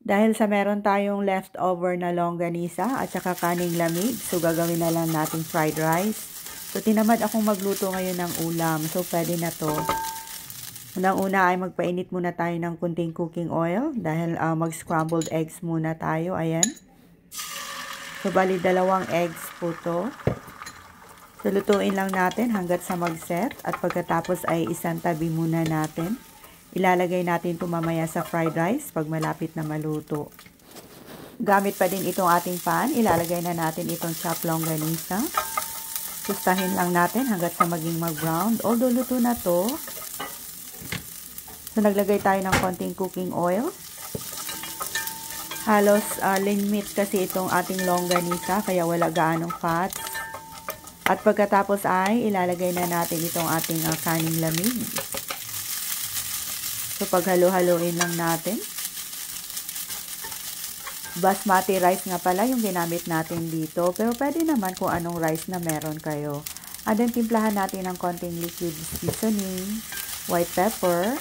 Dahil sa meron tayong leftover na longganisa at saka kaning lamig, so gagawin na lang natin fried rice. So tinamad akong magluto ngayon ng ulam, so pwede na to. Unang-una ay magpainit muna tayo ng kunting cooking oil dahil mag-scrambled eggs muna tayo, ayan. So bali 2 eggs po to. So lutuin lang natin hanggat sa mag-set at pagkatapos ay isang tabi muna natin. Ilalagay natin ito mamaya sa fried rice pag malapit na maluto. Gamit pa din itong ating pan, ilalagay na natin itong chopped longganisa. Sustahin lang natin hanggat sa maging mag-brown. Although luto na to. So naglagay tayo ng konting cooking oil. Halos lean meat kasi itong ating longganisa kaya wala gaanong fats. At pagkatapos ay ilalagay na natin itong ating kaning lamig. So, paghalo-haloin lang natin. Basmati rice nga pala yung ginamit natin dito. Pero pwede naman kung anong rice na meron kayo. And then, timplahan natin ng konting liquid seasoning, white pepper,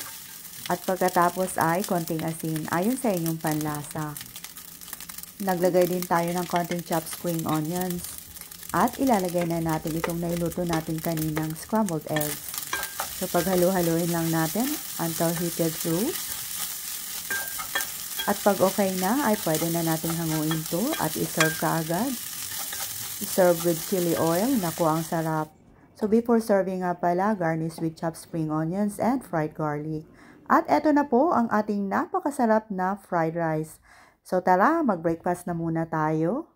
at pagkatapos ay konting asin. Ayon sa inyong panlasa. Naglagay din tayo ng konting chopped spring onions. At ilalagay na natin itong nailuto natin kaninang scrambled eggs. So, paghalo-haloin lang natin until heated through. At pag okay na, ay pwede na natin hanguin to at iserve kaagad. Iserve with chili oil. Naku, ang sarap. So, before serving nga pala, garnish with chopped spring onions and fried garlic. At eto na po ang ating napakasarap na fried rice. So, tara, mag-breakfast na muna tayo.